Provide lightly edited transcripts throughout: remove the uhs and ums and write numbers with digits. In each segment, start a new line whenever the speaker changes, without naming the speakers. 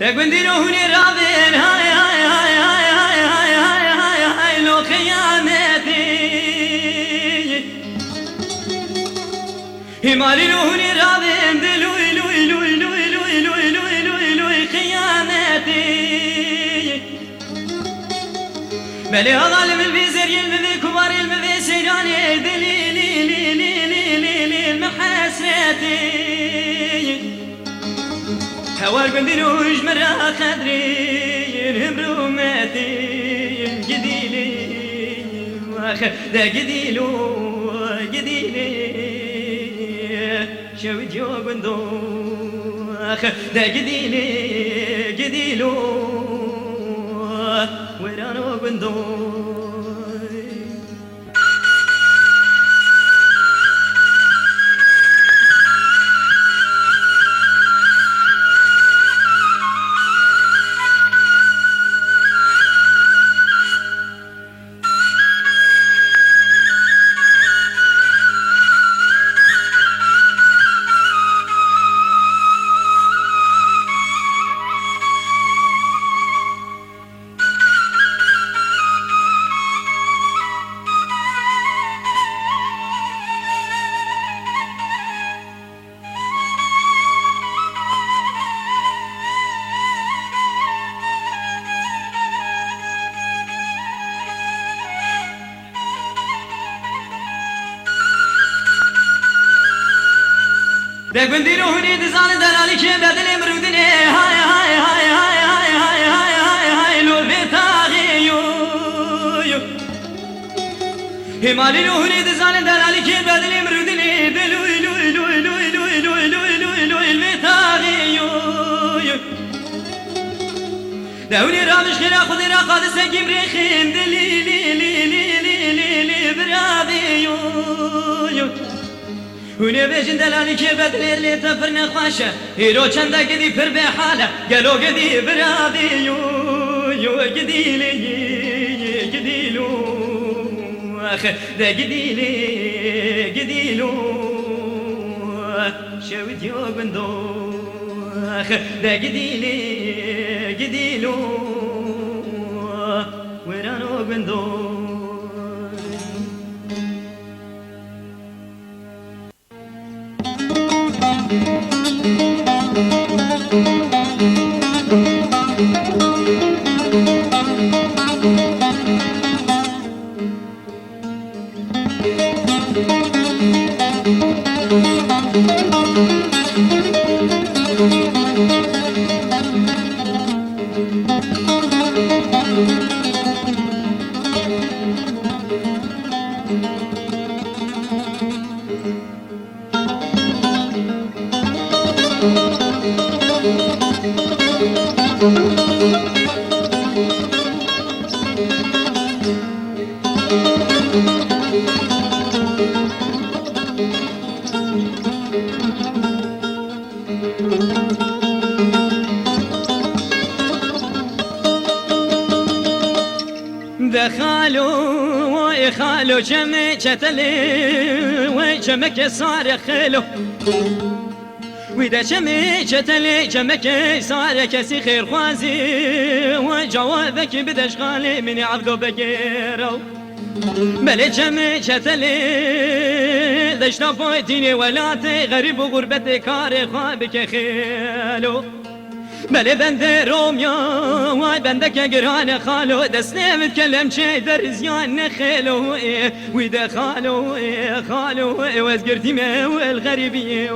قنديلو هوني رابين هاي هاي هاي هاي هاي هاي هاي هاي هاي لو قيامتي همالي لو هوني رابين دلوي لوي لوي لوي لوي لوي لوي لوي لوي قيامتي بلي هذا المبيزر يلمذي كبار يلمذي سيراني دلي لي لي لي لي لي لي المحسرتي هوا القنديلوش مرة خدري ينهم روماتي قديلي ده قديلو قديلي شوت يو قندو ده قديلي قديلو ويرانو قندو ده قنديلو هوني دزان دلالي كي بدل مرودني هاي هاي هاي هاي هاي هاي هاي هاي هاي لو بتاغي يو يو همالي لو هوني دزان دلالي كي بدل مرودني دلوي لوي لوي لوي لوي لوي لوي لوي لوي البتاغي يو يو دهوني رامش خيرا خذي را قادسة كمريخين دلي لي لي لي لي لي لي برابي يو يو هوني بيجن دلالي كي بدلير لي تفرن خواشة هيرو چنده قدي پر بحالة قلو قدي برادي يو يو قدي لي قدي لو اخ ده قدي لي قدي لو شوت يو بندو اخ ده قدي لي قدي لو ويرانو بندو دخلوا ويخالوا جمع شتلي وجمك صار خلو وإذا جمع شتلي جمك صار كسي خير خوازي وجوابك بدش غالي من عبدو بكيرو بل جمع شتلي دشنا فوتيني ولاتي غريب وغربتي كاري خوابك خيلو بله بنده رومیا وای بنده که گران خالو دست نمیتکلم چه در زیان نخلو ویده خالو خالو وز گردیم والغریبی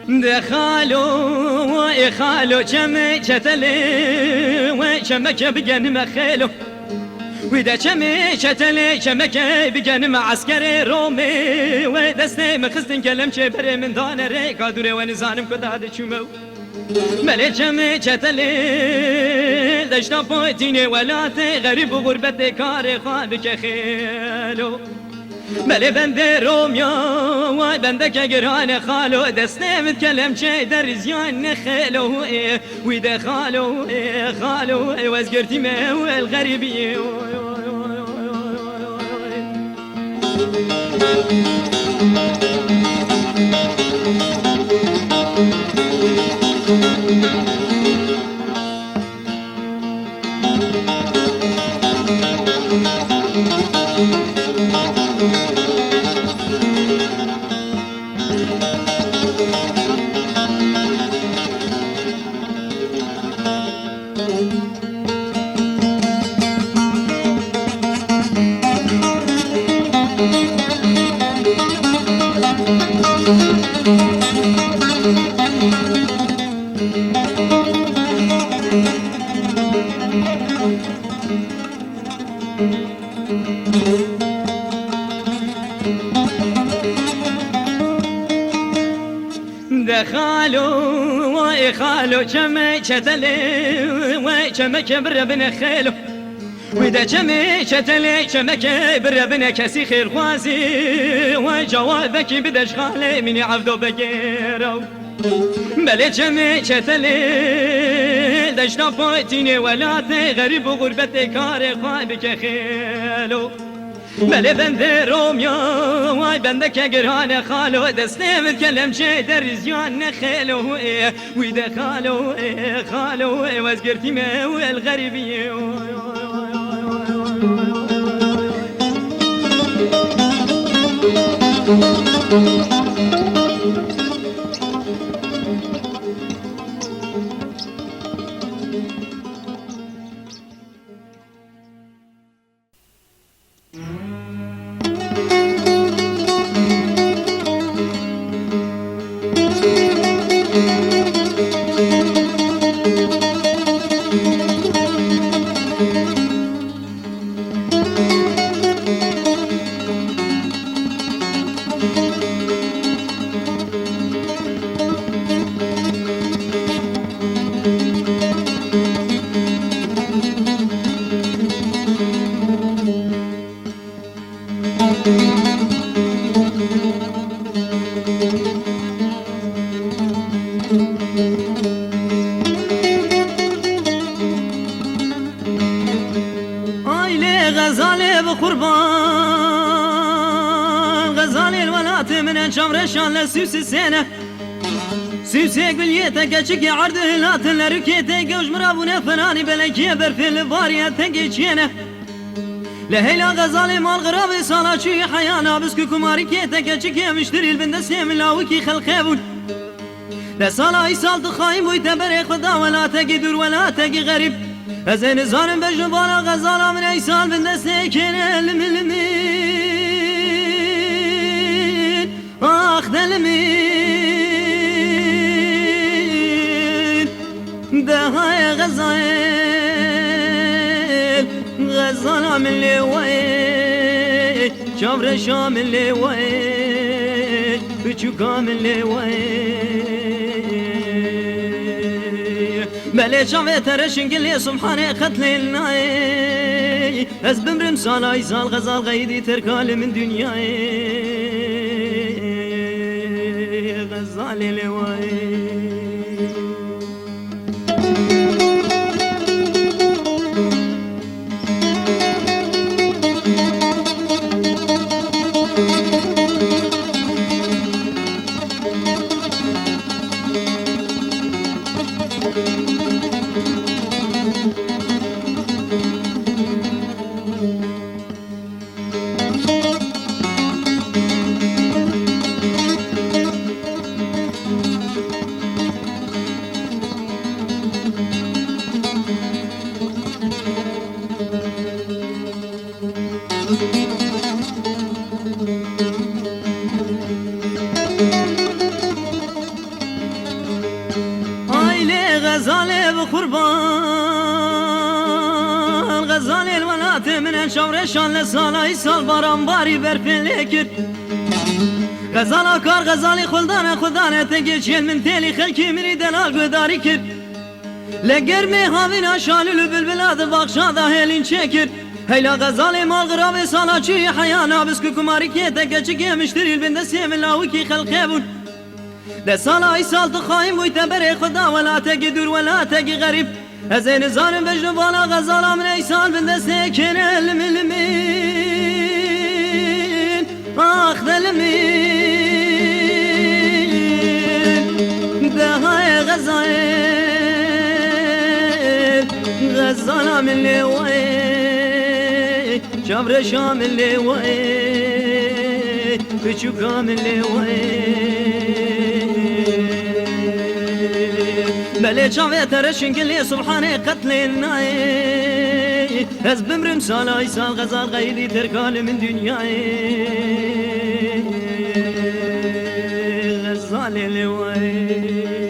دخالو خالو كم كتلي وشمك بجن مخيلو وإذا كم كتلي شمك بجن معسكري رومي ودستي مخزن كلام شبري من دان ريقا دوري ونزانم كداد شمو ملكم كتلي دشنا بوتيني ولاتي غريب وغربتي كاري خالك خيلو ملي بنده روميا واي بندك قران خالو دستي متكلم شي در زيان خالو ويدا خالو خالو وازقرتي ما والغريبي دخالو واي خالو كم كتلي وكم كبر بن خيلو وإذا كم كتلي كم كبر بن كسي خير خوازي وجوابك بدش خالي من عبدو بقيرو بلي كم كتلي دشنا فوتيني ولاتي غريب وغربتي كاري خوابك خيلو بلي بنده روميا واي بندك قران خالو دستي متكلم شي در زيان خالو ويدا خالو خالو وازقرتي ما والغريبي غزالي بقربان غزالي الولات من شمرشان لسوس السنة سوسيك باليتك اشكي عرض هلات لركيتك وش مرابونا فناني بلكي برفي البارية تنكي تشينة لهيلا غزالي مال غرابي صالا شي حيانا بسكو كماري كيتك اشكي مشتري البندسي من لاوكي خلقيبون لسالا اي سال تخايم ويتبري خدا ولا تقي دور ولا تقي غريب ازين زارم بجبالا غزالا من اي سال بندسي كينا الملمين اخ دلمين دهاي غزايل غزالا من لوي شابر شام من لوي بچوكا من لوي بلي شافي ترشن قلي سبحانه قتلي الناي از بمرم سالاي سال غزال غيدي تركالي من دنياي غزالي لواي باشان لسالای سال باران باری برفن لیکر غزالا کار غزالی خلدانه تنگی چین من تیلی خلکی منی دلال گداری کرد لگرمی هاوینا شالولو بلبلاد باخشادا هیلین چکر هیلا غزالی مال غرابی سالا چی حیانا بسکو کماری که تکه چگه مشتری البنده سیم لاوکی خلقه بون ده سالا ای سال تو خواهیم بوی تبره خدا ولا تگی دور ولا تگی غریب از این زارم بجنو بالا غزالا من ایسان بنده سکن الملمین آخ دلمین ده های غزالا من لیوی جبر شام لیوی بچوکا من لیوی بله چاوه ترشن کلی سبحانه قتل الناي از بمرم سالای سال غزال غیری ترکال من دنیای غزال لیوی